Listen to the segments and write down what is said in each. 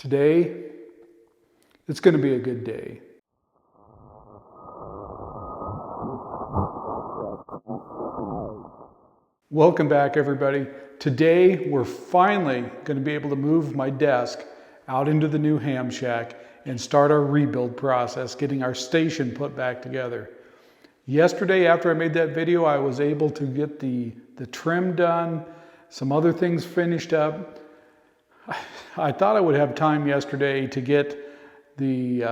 Today, it's going to be a good day. Welcome back, everybody. Today, we're finally going to be able to move my desk out into the new ham shack and start our rebuild process, getting our station put back together. Yesterday, after I made that video, I was able to get the trim done, some other things finished up. I thought I would have time yesterday to get the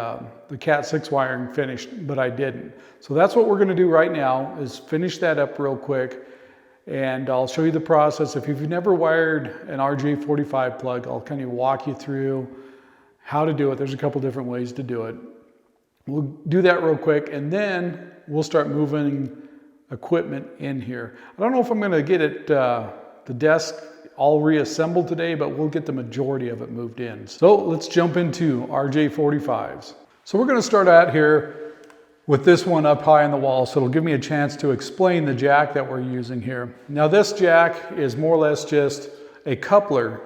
Cat 6 wiring finished, but I didn't. So that's what we're going to do right now, is finish that up real quick, and I'll show you the process. If you've never wired an RJ45 plug, I'll kind of walk you through how to do it. There's a couple different ways to do it. We'll do that real quick, and then we'll start moving equipment in here. I don't know if I'm going to get it, the desk all reassembled today, but we'll get the majority of it moved in. So let's jump into RJ45s. So we're going to start out here with this one up high on the wall, so it'll give me a chance to explain the jack that we're using here. Now this jack is more or less just a coupler.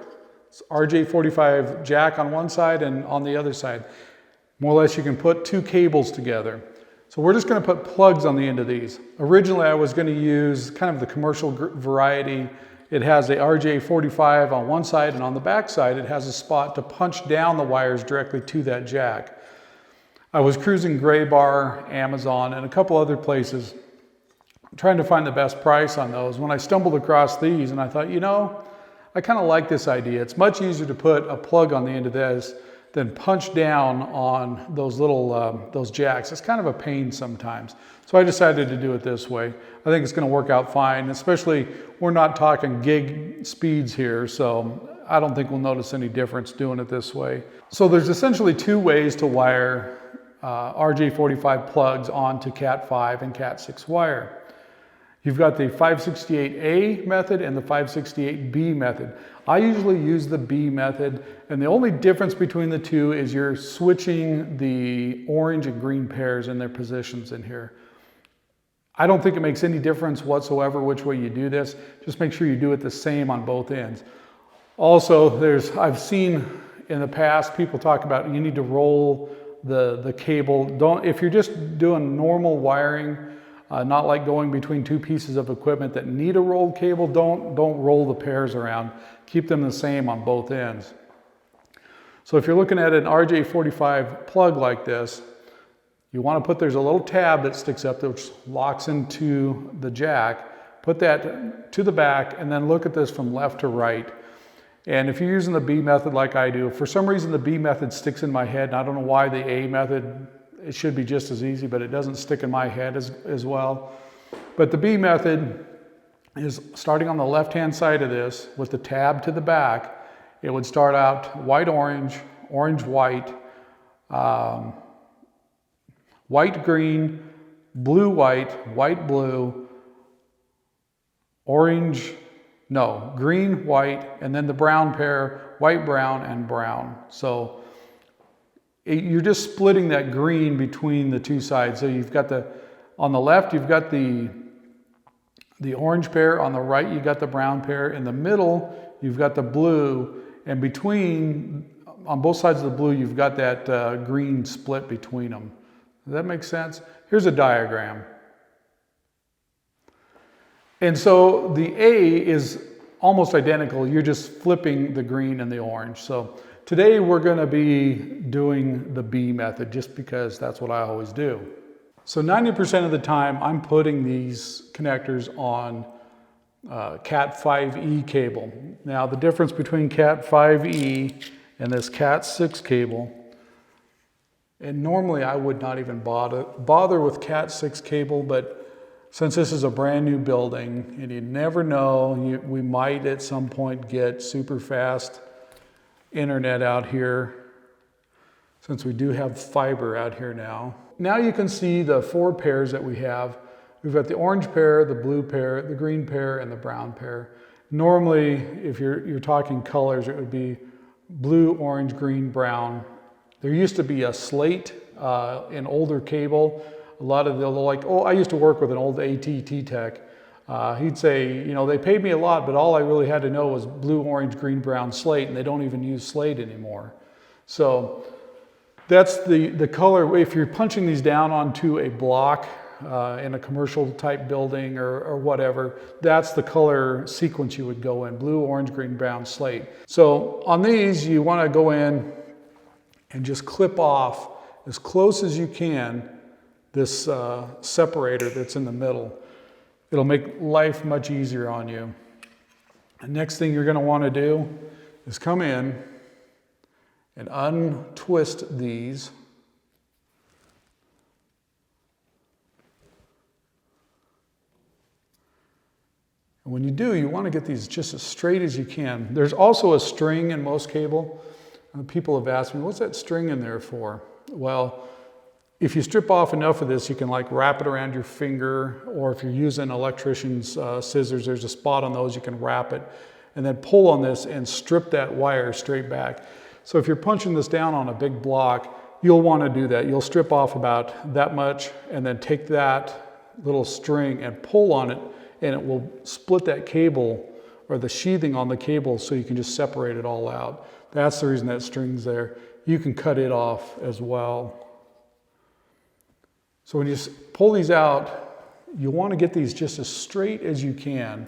It's RJ45 jack on one side and on the other side. More or less you can put two cables together. So we're just going to put plugs on the end of these. Originally I was going to use kind of the commercial variety. It has a RJ45 on one side, and on the back side it has a spot to punch down the wires directly to that jack. I was cruising Gray Bar, Amazon, and a couple other places trying to find the best price on those when I stumbled across these, and I thought, you know, I kind of like this idea. It's much easier to put a plug on the end of this than punch down on those little those jacks. It's kind of a pain sometimes. So I decided to do it this way. I think it's going to work out fine, especially we're not talking gig speeds here, so I don't think we'll notice any difference doing it this way. So there's essentially two ways to wire RJ45 plugs onto Cat 5 and Cat 6 wire. You've got the 568A method and the 568B method. I usually use the B method, and the only difference between the two is you're switching the orange and green pairs in their positions in here. I don't think it makes any difference whatsoever which way you do this. Just make sure you do it the same on both ends. Also, I've seen in the past people talk about you need to roll the cable. If you're just doing normal wiring, not like going between two pieces of equipment that need a rolled cable, don't roll the pairs around. Keep them the same on both ends. So if you're looking at an RJ45 plug like this, you want to put, there's a little tab that sticks up which locks into the jack. Put that to the back and then look at this from left to right. And if you're using the B method like I do, for some reason the B method sticks in my head, and I don't know why the A method, it should be just as easy, but it doesn't stick in my head as well. But the B method is starting on the left-hand side of this with the tab to the back. It would start out white-orange, orange-white, white-green, blue-white, white-blue, green-white, and then the brown pair, white-brown, and brown. So you're just splitting that green between the two sides. So you've got on the left, you've got the orange pair. On the right, you've got the brown pair. In the middle, you've got the blue. And on both sides of the blue, you've got that green split between them. Does that make sense? Here's a diagram. And so the A is almost identical. You're just flipping the green and the orange. So today we're going to be doing the B method just because that's what I always do. So 90% of the time I'm putting these connectors on Cat 5E cable. Now the difference between Cat 5E and this Cat 6 cable, and normally I would not even bother with Cat 6 cable, but since this is a brand new building and you never know, we might at some point get super fast internet out here, since we do have fiber out here now. Now you can see the four pairs that we have. We've got the orange pair, the blue pair, the green pair, and the brown pair. Normally, if you're talking colors, it would be blue, orange, green, brown. There used to be a slate in older cable. A lot of I used to work with an old AT&T tech. He'd say, you know, they paid me a lot, but all I really had to know was blue, orange, green, brown, slate, and they don't even use slate anymore. So that's the color. If you're punching these down onto a block in a commercial type building or whatever, that's the color sequence you would go in: blue, orange, green, brown, slate. So on these, you want to go in and just clip off as close as you can this separator that's in the middle. It'll make life much easier on you. The next thing you're going to want to do is come in and untwist these. And when you do, you want to get these just as straight as you can. There's also a string in most cable. People have asked me, what's that string in there for? Well, if you strip off enough of this, you can like wrap it around your finger, or if you're using electrician's scissors, there's a spot on those, you can wrap it and then pull on this and strip that wire straight back. So if you're punching this down on a big block, you'll want to do that. You'll strip off about that much and then take that little string and pull on it, and it will split that cable or the sheathing on the cable so you can just separate it all out. That's the reason that string's there. You can cut it off as well. So when you pull these out, you want to get these just as straight as you can.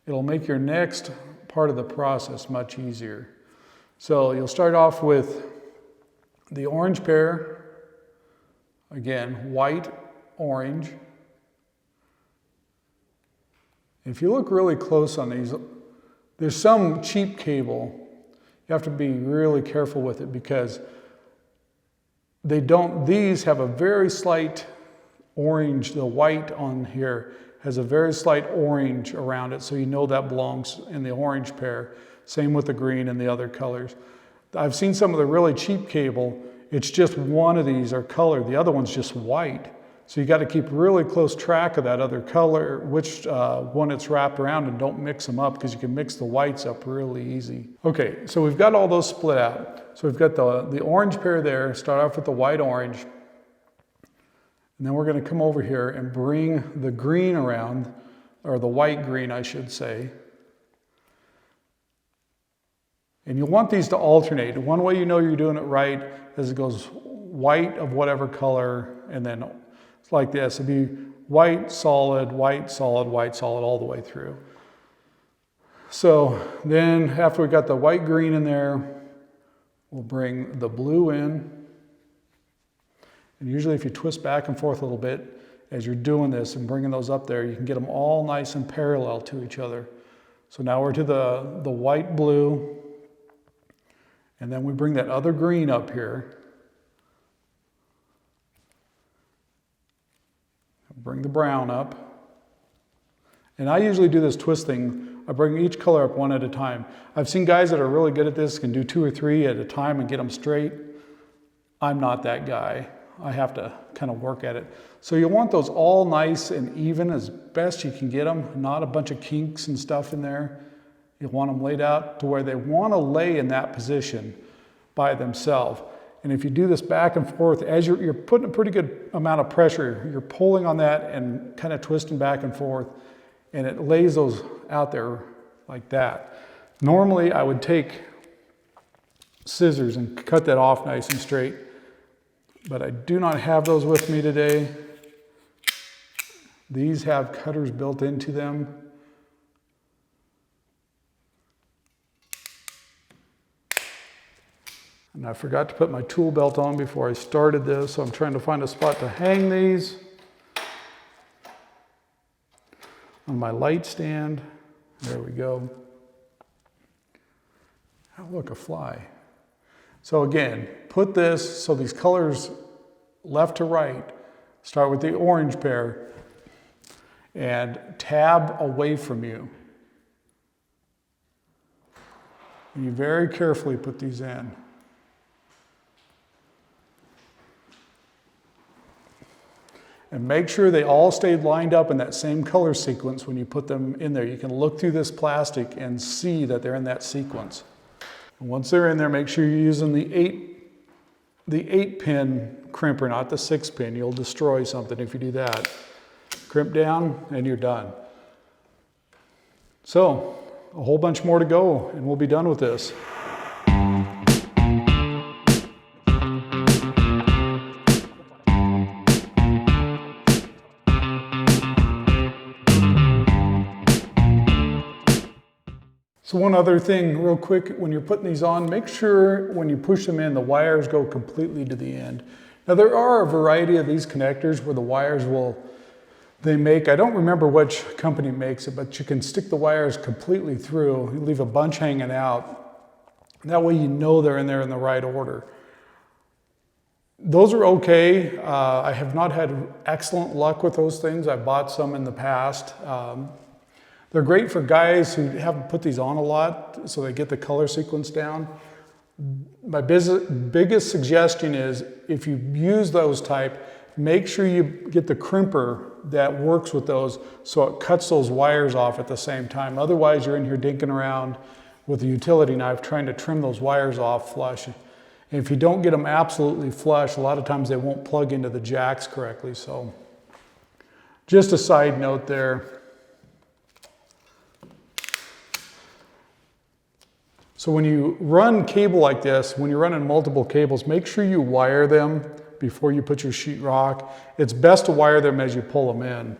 It'll make your next part of the process much easier. So you'll start off with the orange pair. Again, white, orange. If you look really close on these, there's some cheap cable. You have to be really careful with it because these have a very slight orange. The white on here has a very slight orange around it, so you know that belongs in the orange pair. Same with the green and the other colors. I've seen some of the really cheap cable, it's just one of these are colored, the other one's just white. So you got to keep really close track of that other color, which one it's wrapped around, and don't mix them up because you can mix the whites up really easy. Okay, so we've got all those split out. So we've got the orange pair there. Start off with the white orange. And then we're going to come over here and bring the green around, or the white green, I should say. And you'll want these to alternate. One way you know you're doing it right is it goes white of whatever color, and then it's like this. It'd be white, solid, white, solid, white, solid all the way through. So then after we got the white green in there, we'll bring the blue in. And usually if you twist back and forth a little bit as you're doing this and bringing those up there, you can get them all nice and parallel to each other. So now we're to the white blue, and then we bring that other green up here. Bring the brown up. And I usually do this twist thing. I bring each color up one at a time. I've seen guys that are really good at this, can do 2 or 3 at a time and get them straight. I'm not that guy. I have to kind of work at it. So you want those all nice and even as best you can get them, not a bunch of kinks and stuff in there. You want them laid out to where they want to lay in that position by themselves. And if you do this back and forth, as you're putting a pretty good amount of pressure, you're pulling on that and kind of twisting back and forth, and it lays those out there like that. Normally, I would take scissors and cut that off nice and straight, but I do not have those with me today. These have cutters built into them. And I forgot to put my tool belt on before I started this, so I'm trying to find a spot to hang these on my light stand. There we go. Oh, look, a fly. So again, put this so these colors left to right. Start with the orange pair and tab away from you. And you very carefully put these in. And make sure they all stayed lined up in that same color sequence when you put them in there. You can look through this plastic and see that they're in that sequence. And once they're in there, make sure you're using the 8-pin crimper, not the 6-pin. You'll destroy something if you do that. Crimp down and you're done. So, a whole bunch more to go and we'll be done with this. So one other thing real quick, when you're putting these on, make sure when you push them in, the wires go completely to the end. Now there are a variety of these connectors where the wires they make, I don't remember which company makes it, but you can stick the wires completely through. You leave a bunch hanging out. That way you know they're in there in the right order. Those are okay. I have not had excellent luck with those things. I bought some in the past. They're great for guys who haven't put these on a lot, so they get the color sequence down. My biggest suggestion is if you use those type, make sure you get the crimper that works with those so it cuts those wires off at the same time. Otherwise, you're in here dinking around with a utility knife trying to trim those wires off flush. And if you don't get them absolutely flush, a lot of times they won't plug into the jacks correctly. So just a side note there. So when you run cable like this, when you're running multiple cables, make sure you wire them before you put your sheetrock. It's best to wire them as you pull them in.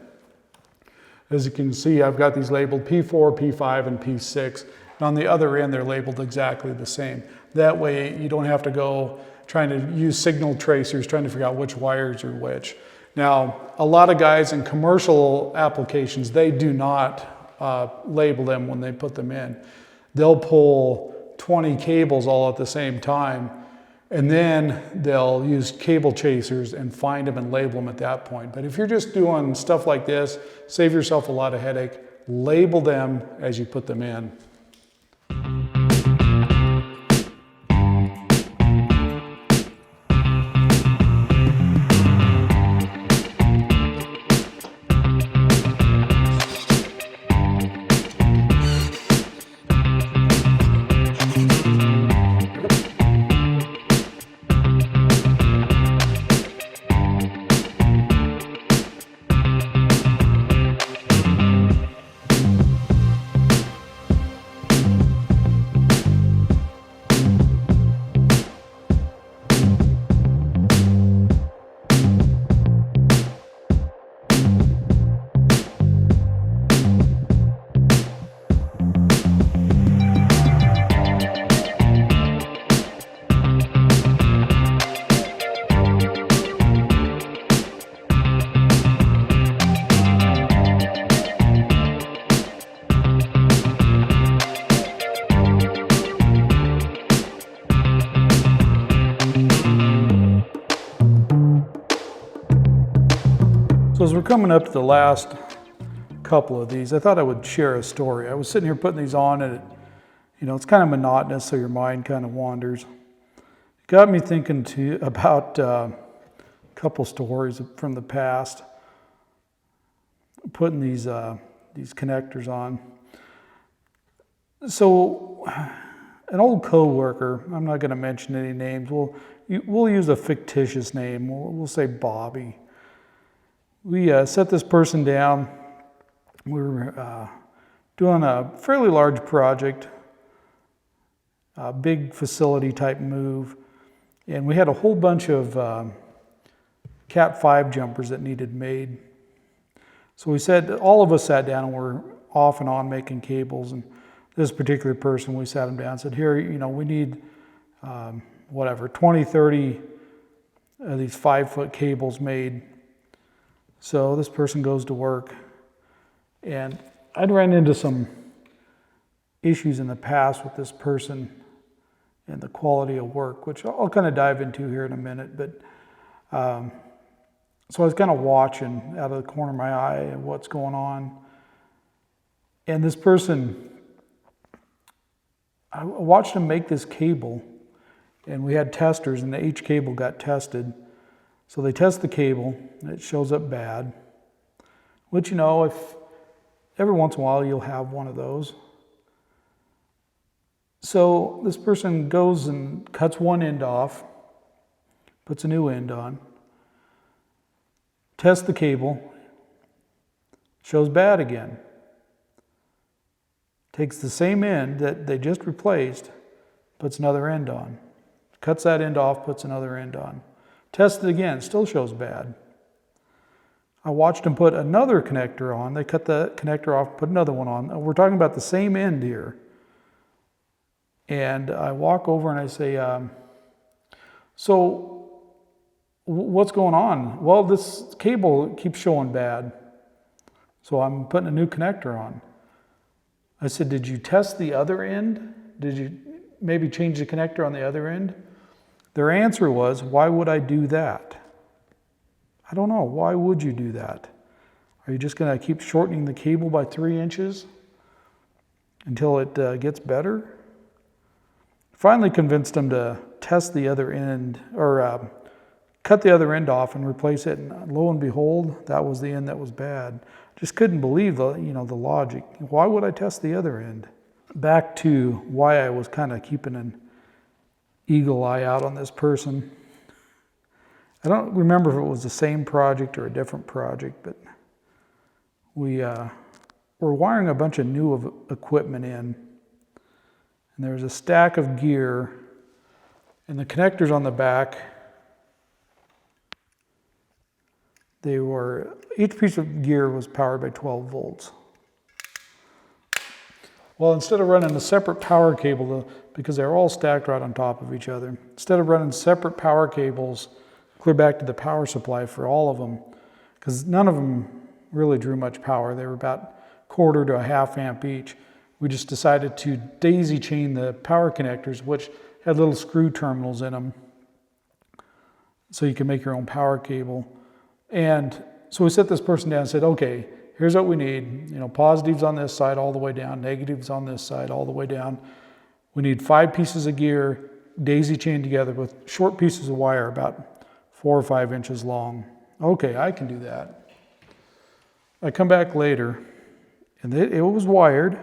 As you can see, I've got these labeled P4, P5, and P6. And on the other end, they're labeled exactly the same. That way, you don't have to go trying to use signal tracers, trying to figure out which wires are which. Now, a lot of guys in commercial applications, they do not label them when they put them in. They'll pull 20 cables all at the same time, and then they'll use cable chasers and find them and label them at that point. But if you're just doing stuff like this, save yourself a lot of headache. Label them as you put them in. So as we're coming up to the last couple of these, I thought I would share a story. I was sitting here putting these on, and it's kind of monotonous, so your mind kind of wanders. It got me thinking about a couple stories from the past, putting these connectors on. So an old co-worker, I'm not going to mention any names, we'll use a fictitious name, we'll say Bobby. We set this person down. We were doing a fairly large project, a big facility type move, and we had a whole bunch of Cat 5 jumpers that needed made. So all of us sat down and we're off and on making cables, and this particular person, we sat him down and said, here, we need 20, 30 of these 5-foot cables made. So this person goes to work, and I'd ran into some issues in the past with this person and the quality of work, which I'll kind of dive into here in a minute. But so I was kind of watching out of the corner of my eye what's going on. And this person, I watched him make this cable, and we had testers, and each cable got tested. So they test the cable, and it shows up bad, which, if every once in a while you'll have one of those. So this person goes and cuts one end off, puts a new end on, tests the cable, shows bad again. Takes the same end that they just replaced, puts another end on. Cuts that end off, puts another end on. Tests it again, still shows bad. I watched them put another connector on. They cut the connector off, put another one on. We're talking about the same end here. And I walk over and I say, so what's going on? Well, this cable keeps showing bad. So I'm putting a new connector on. I said, did you test the other end? Did you maybe change the connector on the other end? Their answer was, why would I do that? I don't know. Why would you do that? Are you just going to keep shortening the cable by 3 inches until it gets better? Finally convinced them to test the other end, or cut the other end off and replace it. And lo and behold, that was the end that was bad. Just couldn't believe the logic. Why would I test the other end? Back to why I was kind of keeping an eagle eye out on this person. I don't remember if it was the same project or a different project, but we were wiring a bunch of new equipment in. And there was a stack of gear, and the connectors on the back, each piece of gear was powered by 12 volts. Well, instead of running a separate power cable, because they're all stacked right on top of each other, instead of running separate power cables clear back to the power supply for all of them, because none of them really drew much power. They were about 1/4 to a 1/2 amp each. We just decided to daisy chain the power connectors, which had little screw terminals in them, so you can make your own power cable. And so we set this person down and said, okay, here's what we need. Positives on this side all the way down, negatives on this side all the way down. We need 5 pieces of gear daisy chained together with short pieces of wire about 4 or 5 inches long. Okay, I can do that. I come back later, and it was wired.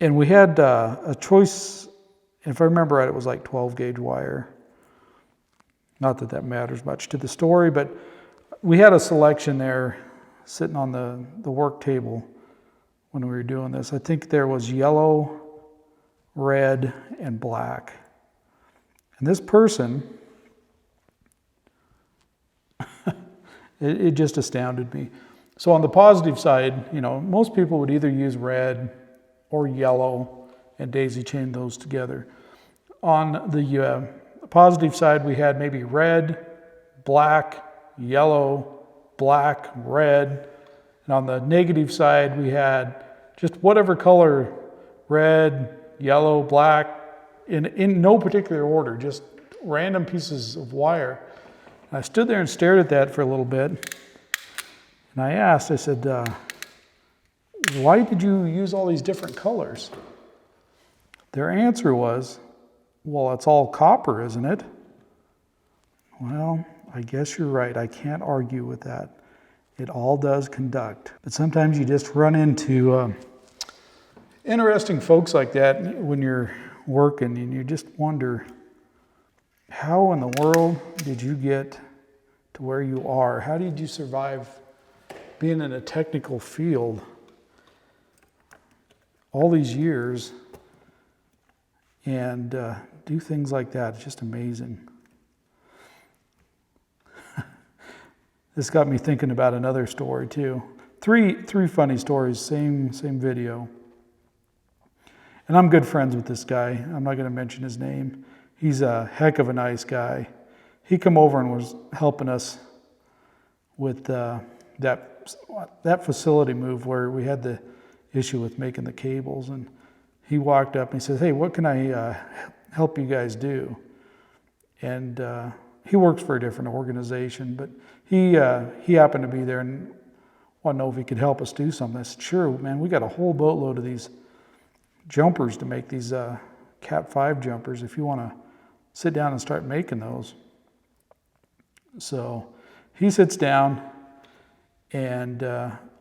And we had a choice, if I remember right, it was like 12 gauge wire. Not that that matters much to the story, but we had a selection there sitting on the work table when we were doing this. I think there was yellow, red, and black. And this person, it just astounded me. So on the positive side, most people would either use red or yellow and daisy chain those together. On the positive side, we had maybe red, black, yellow, black, red. And on the negative side, we had just whatever color, red, yellow, black, in no particular order, just random pieces of wire. And I stood there and stared at that for a little bit. And I said, why did you use all these different colors? Their answer was, well, it's all copper, isn't it? Well, I guess you're right. I can't argue with that. It all does conduct. But sometimes you just run into interesting folks like that when you're working, and you just wonder, how in the world did you get to where you are? How did you survive being in a technical field all these years and do things like that? It's just amazing. This got me thinking about another story too. Three funny stories, same video. And I'm good friends with this guy. I'm not going to mention his name. He's a heck of a nice guy. He come over and was helping us with that facility move where we had the issue with making the cables. And he walked up and he says, hey, what can I help you guys do? And he works for a different organization, but he happened to be there and wanted to know if he could help us do something. I said, sure, man, we got a whole boatload of these jumpers to make, these Cat 5 jumpers, if you want to sit down and start making those. So he sits down, and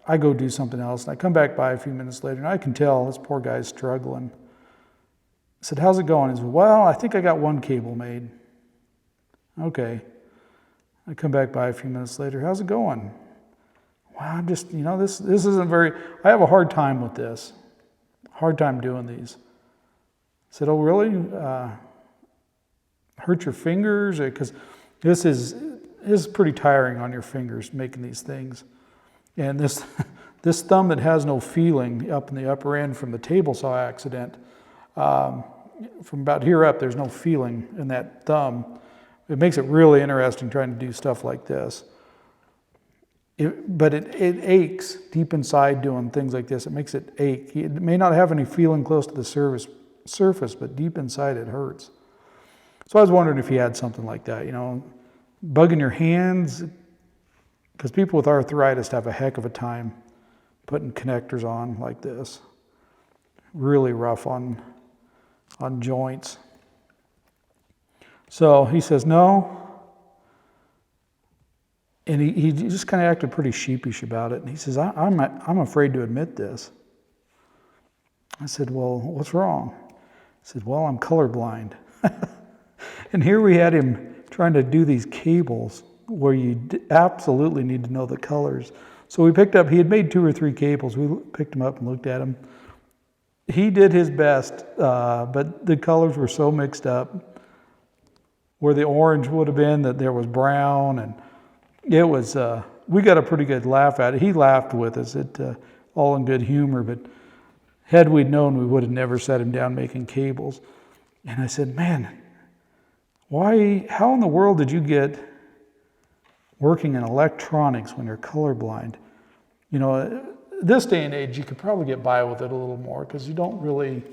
I go do something else. And I come back by a few minutes later, and I can tell this poor guy's struggling. I said, how's it going? He said, well, I think I got one cable made. Okay. I come back by a few minutes later. How's it going? Well, I'm just, this isn't very, I have a hard time with this. Hard time doing these. I said, oh, really? Hurt your fingers? Because this is pretty tiring on your fingers, making these things. And this thumb that has no feeling up in the upper end from the table saw accident, From about here up, there's no feeling in that thumb. It makes it really interesting trying to do stuff like this. But it aches deep inside doing things like this. It makes it ache. It may not have any feeling close to the surface, but deep inside it hurts. So I was wondering if you had something like that, you know, bugging your hands, because people with arthritis have a heck of a time putting connectors on like this. Really rough on joints. So he says no. And he just kind of acted pretty sheepish about it. And he says, I'm afraid to admit this. I said, well, what's wrong? He said, well, I'm colorblind. And here we had him trying to do these cables where you absolutely need to know the colors. So we picked up, he had made 2 or 3 cables. We picked them up and looked at them. He did his best, but the colors were so mixed up. Where the orange would have been, that there was brown, and it was, we got a pretty good laugh at it. He laughed with us, all in good humor, but had we known, we would have never set him down making cables. And I said, man, how in the world did you get working in electronics when you're colorblind? You know, this day and age, you could probably get by with it a little more because you don't really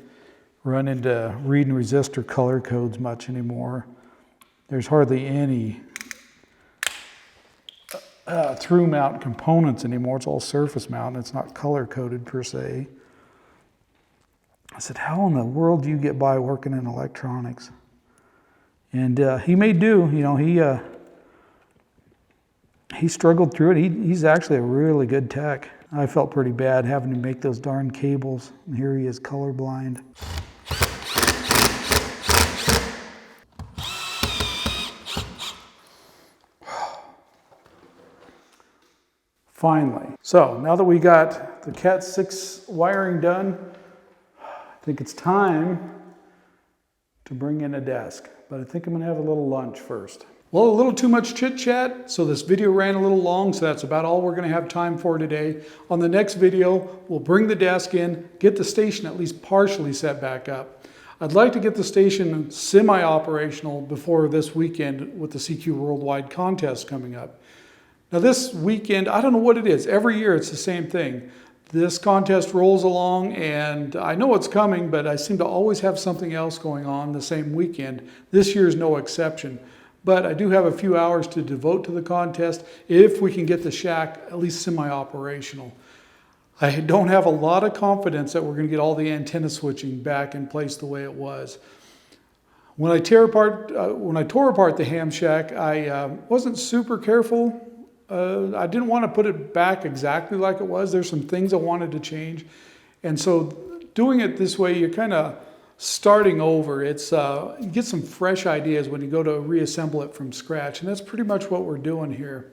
run into read and resistor color codes much anymore. There's hardly any through mount components anymore. It's all surface mount. It's not color coded per se. I said, how in the world do you get by working in electronics? And he made do. You know, he struggled through it. He's actually a really good tech. I felt pretty bad having to make those darn cables. And here he is colorblind. Finally. So now that we got the Cat 6 wiring done, I think it's time to bring in a desk. But I think I'm going to have a little lunch first. Well, a little too much chit chat, so this video ran a little long, so that's about all we're going to have time for today. On the next video, we'll bring the desk in, get the station at least partially set back up. I'd like to get the station semi-operational before this weekend with the CQ Worldwide contest coming up. Now this weekend, I don't know what it is. Every year it's the same thing. This contest rolls along and I know it's coming, but I seem to always have something else going on the same weekend. This year is no exception. But I do have a few hours to devote to the contest if we can get the shack at least semi-operational. I don't have a lot of confidence that we're going to get all the antenna switching back in place the way it was. When I tore apart the ham shack, I wasn't super careful. I didn't want to put it back exactly like it was. There's some things I wanted to change. And so doing it this way, you're kind of starting over. It's you get some fresh ideas when you go to reassemble it from scratch. And that's pretty much what we're doing here.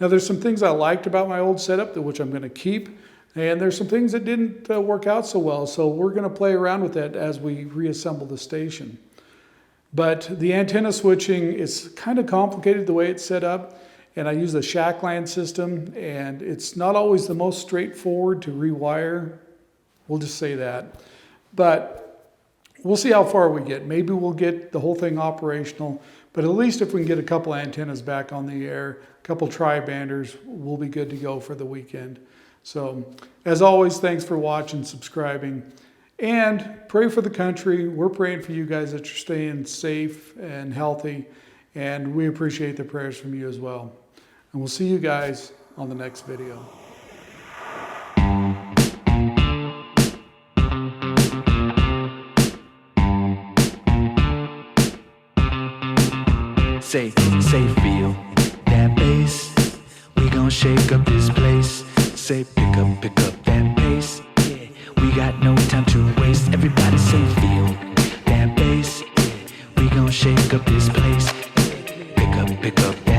Now there's some things I liked about my old setup, which I'm going to keep. And there's some things that didn't work out so well. So we're going to play around with that as we reassemble the station. But the antenna switching is kind of complicated the way it's set up. And I use the shackland system, and it's not always the most straightforward to rewire. We'll just say that. But we'll see how far we get. Maybe we'll get the whole thing operational, but at least if we can get a couple antennas back on the air, a couple tri-banders, we'll be good to go for the weekend. So as always, thanks for watching, subscribing, and pray for the country. We're praying for you guys that you're staying safe and healthy, and we appreciate the prayers from you as well. And we'll see you guys on the next video. Say, feel that bass. We gon' shake up this place. Say, pick up that pace. Yeah, we got no time to waste. Everybody say, feel that bass. Yeah, we gon' shake up this place. Pick up that